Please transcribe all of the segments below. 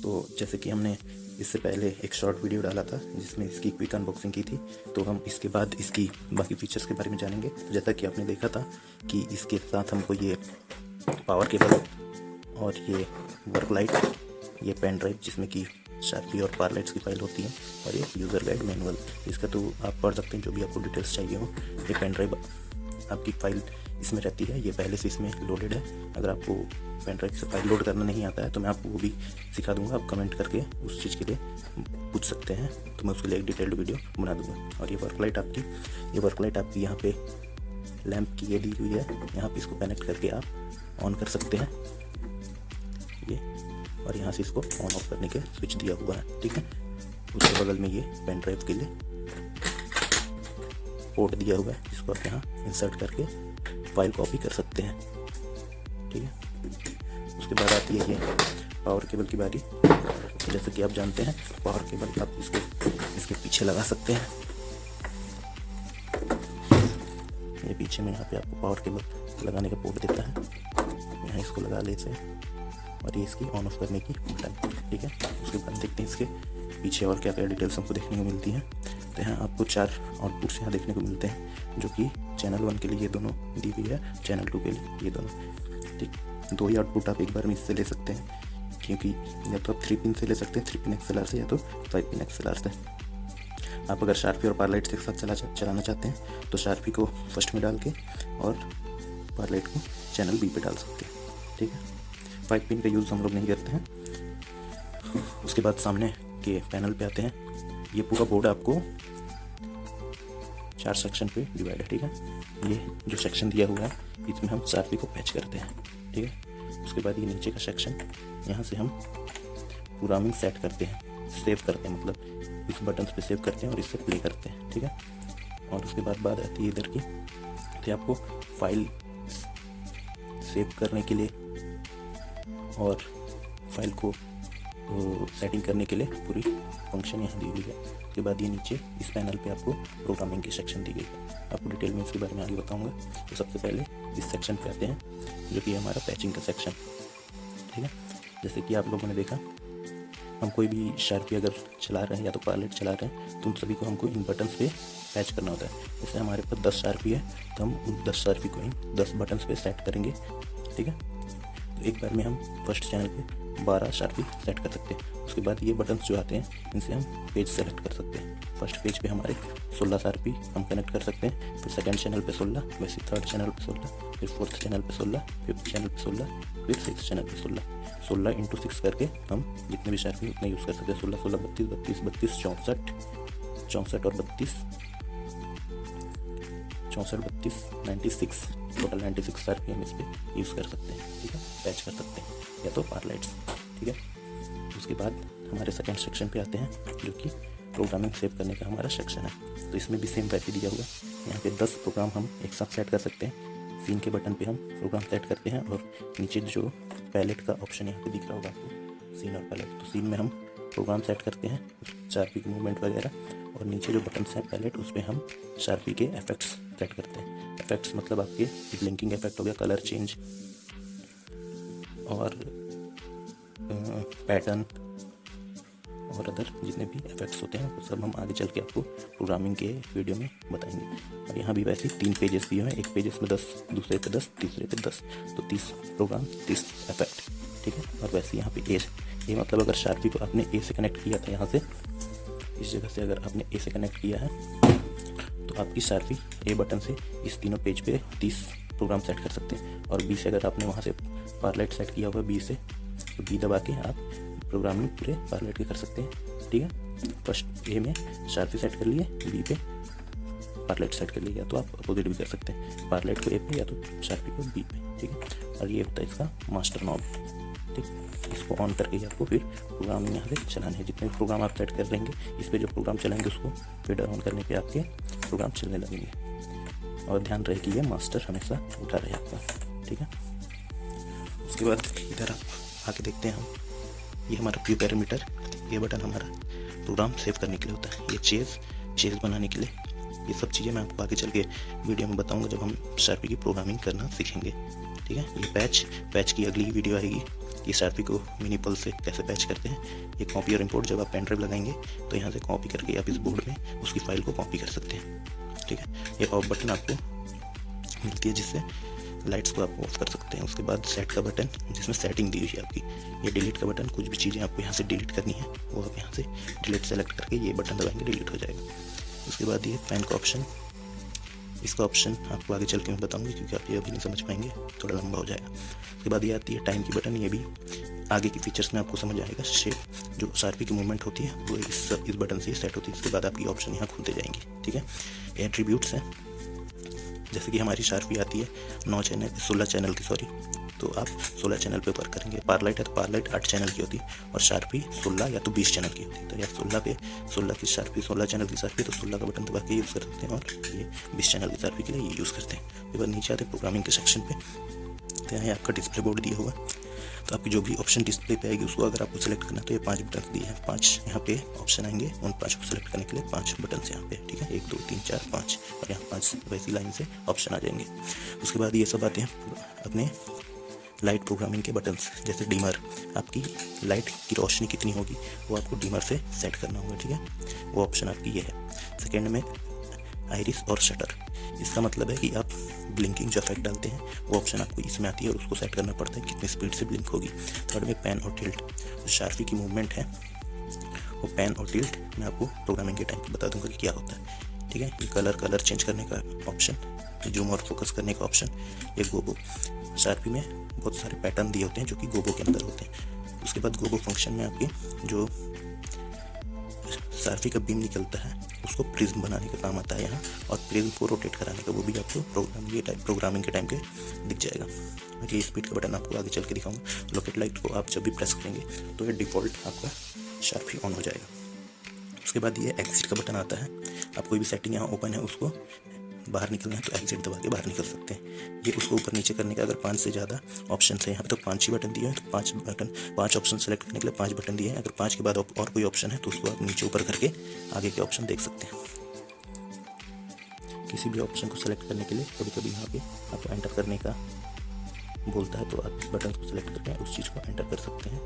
तो जैसे कि हमने इससे पहले एक शॉर्ट वीडियो डाला था जिसमें इसकी क्विक अनबॉक्सिंग की थी, तो हम इसके बाद इसकी बाकी फीचर्स के बारे में जानेंगे। तो जैसा कि आपने देखा था कि इसके साथ हमको ये पावर केबल और ये वर्क लाइट, ये पेन ड्राइव जिसमें कि शार्पी और पारलाइट्स की फाइल होती है, और ये यूज़र गाइड मैनुअल, इसका तो आप पढ़ सकते हैं जो भी आपको डिटेल्स चाहिए हो। ये पेन ड्राइव आपकी फ़ाइल इसमें रहती है, ये पहले से इसमें लोडेड है। अगर आपको पेन ड्राइव से फाइल लोड करना नहीं आता है तो मैं आपको वो भी सिखा दूंगा, आप कमेंट करके उस चीज़ के लिए पूछ सकते हैं, तो मैं उसके लिए एक डिटेल्ड वीडियो बना दूंगा। और ये वर्क लाइट आपकी यहाँ पे लैंप की ये दी हुई है, यहाँ पे इसको कनेक्ट करके आप ऑन कर सकते हैं ये, और यहाँ से इसको ऑन ऑफ करने के स्विच दिया हुआ है, ठीक है। उसके बगल में ये पेन ड्राइव के लिए पोर्ट दिया हुआ है, जिसको आप यहाँ इंसर्ट करके फाइल कॉपी कर सकते हैं, ठीक है। उसके बाद आती है ये पावर केबल की बारी। तो जैसे कि आप जानते हैं पावर केबल आप इसके पीछे लगा सकते हैं, ये पीछे में यहाँ पे आपको पावर केबल लगाने का पोर्ट देता है, यहाँ इसको लगा लेते हैं और ये इसकी ऑन ऑफ करने की बटन, ठीक है। उसके बाद देखते हैं इसके पीछे और क्या क्या डिटेल्स हमको देखने को मिलती हैं। तो यहाँ आपको 4 आउटपुट्स यहाँ देखने को मिलते हैं, जो कि चैनल 1 के लिए ये दोनों दी हुई है, चैनल 2 के लिए ये दोनों, ठीक। 2 ही आउटपुट आप एक बार में इससे ले सकते हैं, क्योंकि या तो आप 3 पिन से ले सकते हैं, 3 पिन XLR से, या तो 5 पिन XLR से। आप अगर शार्पी और पारलाइट्स एक साथ चलाना चाहते हैं तो शार्पी को फर्स्ट में डाल के और पारलाइट को चैनल B पे डाल सकते हैं, ठीक है। 5 पिन का यूज़ हम लोग नहीं करते हैं। उसके बाद सामने के पैनल पे आते हैं। ये पूरा बोर्ड आपको 4 सेक्शन पे डिवाइड है, ठीक है। ये जो सेक्शन दिया हुआ है इसमें हम शार्पी को पैच करते हैं, ठीक है। उसके बाद ये नीचे का सेक्शन, यहाँ से हम प्रोग्रामिंग सेट करते हैं, सेव करते हैं, मतलब इस बटन पे सेव करते हैं और इससे प्ले करते हैं, ठीक है। और उसके बाद बात आती है इधर की, तो आपको फाइल सेव करने के लिए और फाइल को सेटिंग करने के लिए पूरी फंक्शन यहाँ दी हुई है। उसके बाद ये नीचे इस पैनल पे आपको प्रोग्रामिंग की सेक्शन दी गई है, आपको डिटेल में इसके बारे में आगे बताऊंगा। तो सबसे पहले इस सेक्शन पे आते हैं, जो कि हमारा पैचिंग का सेक्शन, ठीक है। जैसे कि आप लोगों ने देखा, हम कोई भी शार्पी अगर चला रहे हैं या तो पारलाइट चला रहे हैं तो उन सभी को हमको इन बटन्स पे पैच करना होता है। जैसे हमारे पास 10 शार्पी है तो हम उन 10 शार्पी को इन 10 बटन्स पे सेट करेंगे, ठीक है। तो एक बार में हम फर्स्ट चैनल पे 12 शार्पी सेट कर सकते हैं। उसके बाद ये बटन्स जो आते हैं इनसे हम पेज सेलेक्ट कर सकते हैं। फर्स्ट पेज पे हमारे 16 शार्पी हम कनेक्ट कर सकते हैं, फिर सेकंड चैनल पे 16, वैसे थर्ड चैनल पे 16, फिर फोर्थ चैनल पे 16, फिफ्थ चैनल पे 16, फिर सिक्स चैनल पे 16 इंटू 6 करके हम जितने भी शार्पी उतने यूज़ कर सकते हैं। 16, 16, 32, 32, 32, 64, 64 और 32, 64, 32, 96, टोटल 96 शार्पी हम इस पर यूज़ कर सकते हैं, ठीक है। पैच कर सकते हैं या तो पारलाइट्स, ठीक है। उसके बाद हमारे सेकंड सेक्शन पे आते हैं, जो कि प्रोग्रामिंग सेव करने का हमारा सेक्शन है। तो इसमें भी सेम वैसे दिया हुआ है, यहाँ पे 10 प्रोग्राम हम एक साथ सेट कर सकते हैं। सीन के बटन पे हम प्रोग्राम सेट करते हैं और नीचे जो पैलेट का ऑप्शन यहाँ पे दिख रहा होगा आपको, सीन और पैलेट, तो सीन में हम प्रोग्राम सेट करते हैं, शार्पी की मूवमेंट वगैरह, और नीचे जो बटन हैं पैलेट, उस पर हम शार्पी के इफेक्ट्स सेट करते हैं। इफेक्ट्स मतलब आपके ब्लिंकिंग इफेक्ट हो गया, कलर चेंज और पैटर्न और अदर जितने भी इफेक्ट्स होते हैं वो सब हम आगे चल के आपको प्रोग्रामिंग के वीडियो में बताएंगे। और यहाँ भी वैसे 3 पेजेस दिए हैं, एक पेजेस में 10, दूसरे पे 10, तीसरे पे 10, तो 30 प्रोग्राम 30 इफेक्ट, ठीक है। और वैसे यहाँ पे ए मतलब अगर शार्पी को आपने ए से कनेक्ट किया था, यहाँ से इस जगह से अगर आपने ए से कनेक्ट किया है तो आपकी शार्पी ए बटन से इस तीनों पेज पे 30 प्रोग्राम सेट कर सकते हैं। और बी से अगर आपने वहाँ से पारलाइट सेट किया हुआ बी से, तो बी दबा के आप प्रोग्रामिंग पूरे पारलाइट के कर सकते हैं, ठीक है। फर्स्ट ए में शार्पी सेट कर लिए, बी पे पारलाइट सेट कर लिए, या तो आप अपोजिट भी कर सकते हैं, पारलाइट को ए पे या तो शार्पी को बी पे, ठीक है। और ये होता है इसका मास्टर नॉब, ठीक। इसको ऑन करके आपको फिर प्रोग्राम यहाँ से चलाने हैं। जितने प्रोग्राम आप सेट कर लेंगे, इस पर जो प्रोग्राम चलाएंगे उसको फेडर ऑन करने पे आपके प्रोग्राम चलने लगेंगे। और ध्यान रहे कि ये मास्टर हमेशा उठा रहे आपका, ठीक है। उसके बाद इधर आप आके देखते हैं, हम ये हमारा व्यू पैरामीटर, ये बटन हमारा प्रोग्राम सेव करने के लिए होता है, ये चेज बनाने के लिए। ये सब चीज़ें मैं आपको आगे चल के वीडियो में बताऊंगा जब हम शार्पी की प्रोग्रामिंग करना सीखेंगे, ठीक है। ये पैच की अगली वीडियो आएगी, कि शार्पी को मिनी पल से कैसे पैच करते हैं। ये कॉपी और इंपोर्ट जब आप पेन ड्राइव लगाएंगे तो यहाँ से कॉपी करके आप इस बोर्ड में उसकी फाइल को कॉपी कर सकते हैं, ठीक है। ये ऑफ बटन आपको मिलती है जिससे लाइट्स को आप ऑफ कर सकते हैं। उसके बाद सेट का बटन जिसमें सेटिंग दी हुई है आपकी। ये डिलीट का बटन, कुछ भी चीज़ें आपको यहाँ से डिलीट करनी है वो आप यहाँ से डिलीट सेलेक्ट करके ये बटन दबाएंगे, डिलीट हो जाएगा। उसके बाद ये पेन का ऑप्शन, इसका ऑप्शन आपको आगे चल के मैं बताऊंगी क्योंकि आप ये अभी नहीं समझ पाएंगे, थोड़ा लंबा हो जाएगा। उसके बाद ये आती है टाइम की बटन, ये भी आगे की फीचर्स में आपको समझ आएगा। शेप जो शार्पी की मूवमेंट होती है वो इस बटन से सेट होती है। इसके बाद आपकी ऑप्शन यहाँ खुलते जाएंगे, ठीक है। एट्रीब्यूट्स हैं, जैसे कि हमारी शार्पी आती है 16 चैनल की, तो आप 16 चैनल पे वर्क करेंगे। पारलाइट है तो पारलाइट 8 चैनल की होती है और शार्पी 16 या तो 20 चैनल की होती है। तो या 16 की शार्पी, 16 चैनल की शार्पी तो 16 का बटन दबा के यूज़ कर सकते हैं, और ये 20 चैनल की शार्पी के लिए ये यूज़ करते हैं। उसके बाद नीचे आते हैं प्रोग्रामिंग के सेक्शन पे, तो यहाँ आपका डिस्प्ले बोर्ड दिया हुआ, तो आपकी जो भी ऑप्शन डिस्प्ले पे आएगी उसको अगर आपको सेलेक्ट करना है तो ये 5 बटन दिए हैं, 5 यहाँ पे ऑप्शन आएंगे। उन 5 को सेलेक्ट करने के लिए 5 बटन यहाँ पे, ठीक है। 1 2 3 4 5 और यहाँ 5 वैसी लाइन से ऑप्शन आ जाएंगे। उसके बाद ये सब आते हैं अपने लाइट प्रोग्रामिंग के बटन्स, जैसे डिमर, आपकी लाइट की रोशनी कितनी होगी वो आपको डिमर से सेट करना होगा, ठीक है। वो ऑप्शन आपकी ये है। सेकेंड में आइरिस और शटर, इसका मतलब है कि आप ब्लिंकिंग जो इफेक्ट डालते हैं वो ऑप्शन आपको इसमें आती है और उसको सेट करना पड़ता है कितनी स्पीड से ब्लिंक होगी। थर्ड में पेन और टिल्ट, जो शार्पी की मूवमेंट है वो पेन और टिल्ट मैं आपको प्रोग्रामिंग के टाइम पे बता दूंगा कि क्या होता है, ठीक है। ये कलर चेंज करने का ऑप्शन, जूम और फोकस करने का ऑप्शन, ये गोबो, शार्पी में बहुत सारे पैटर्न दिए होते हैं जो कि गोबो के अंदर होते हैं। उसके बाद गोबो फंक्शन में आपकी जो शार्पी का बीम निकलता है उसको प्रिज्म बनाने का काम आता है यहाँ, और प्रिज्म को रोटेट कराने का वो भी आपको प्रोग्रामिंग के टाइम पे दिख जाएगा। और ये स्पीड का बटन आपको आगे चल के दिखाऊंगा। लोकेट लाइट को आप जब भी प्रेस करेंगे तो ये डिफ़ॉल्ट आपका शार्पी ऑन हो जाएगा। उसके बाद ये एग्जिट का बटन आता है, आप कोई भी सेटिंग यहाँ ओपन है उसको बाहर निकलना है तो एग्जिट दबा के बाहर निकल सकते हैं। ये उसको ऊपर नीचे करने का अगर 5 से ज़्यादा ऑप्शन है, यहाँ पे तो 5 ही बटन दिए हैं, तो 5 ऑप्शन सेलेक्ट करने के लिए 5 बटन दिए हैं। अगर 5 के बाद और कोई ऑप्शन है तो उसको आप नीचे ऊपर करके आगे के ऑप्शन देख सकते हैं। किसी भी ऑप्शन को सेलेक्ट करने के लिए कभी कभी यहाँ पे आपको एंटर करने का बोलता है, तो आप इस बटन को सेलेक्ट करके उस चीज़ को एंटर कर सकते हैं,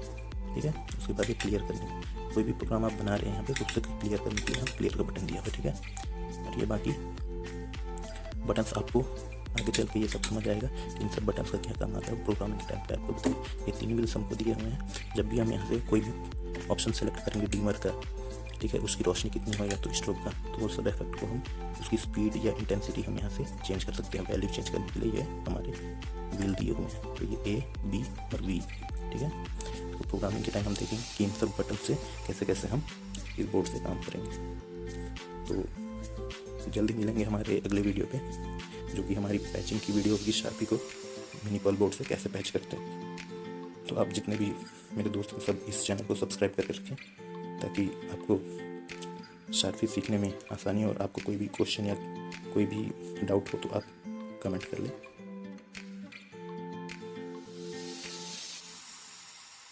ठीक है। उसके बाद ये क्लियर करने, कोई भी प्रोग्राम आप बना रहे हैं यहाँ पे तो उससे क्लियर करने के लिए हम क्लियर का बटन दिया हुआ, ठीक है। और ये बाकी बटन्स आपको आगे चल के ये सब समझ आएगा कि इन सब बटन्स का क्या काम आता है प्रोग्रामिंग के टाइम पे आपको बताएं। ये 3 व्हील्स हमको दिए हुए हैं, जब भी हम यहाँ से कोई भी ऑप्शन सेलेक्ट करेंगे डीमर का, ठीक है, उसकी रोशनी कितनी होगा तो स्ट्रोब का, तो वो सब इफेक्ट को हम उसकी स्पीड या इंटेंसिटी हम यहाँ से चेंज कर सकते हैं। वैल्यू चेंज करने के लिए ये हमारे व्हील दिए हुए हैं, तो ये A, B और V, ठीक है। तो प्रोग्रामिंग के टाइम हम देखेंगे कि इन सब बटन से कैसे कैसे हम इस बोर्ड से काम करेंगे। तो जल्दी मिलेंगे हमारे अगले वीडियो पे, जो कि हमारी पैचिंग की वीडियो होगी, शार्पी को मिनी पल बोर्ड से कैसे पैच करते हैं। तो आप जितने भी मेरे दोस्त हैं सब इस चैनल को सब्सक्राइब करके रखें ताकि आपको शार्पी सीखने में आसानी हो, और आपको कोई भी क्वेश्चन या कोई भी डाउट हो तो आप कमेंट कर लें।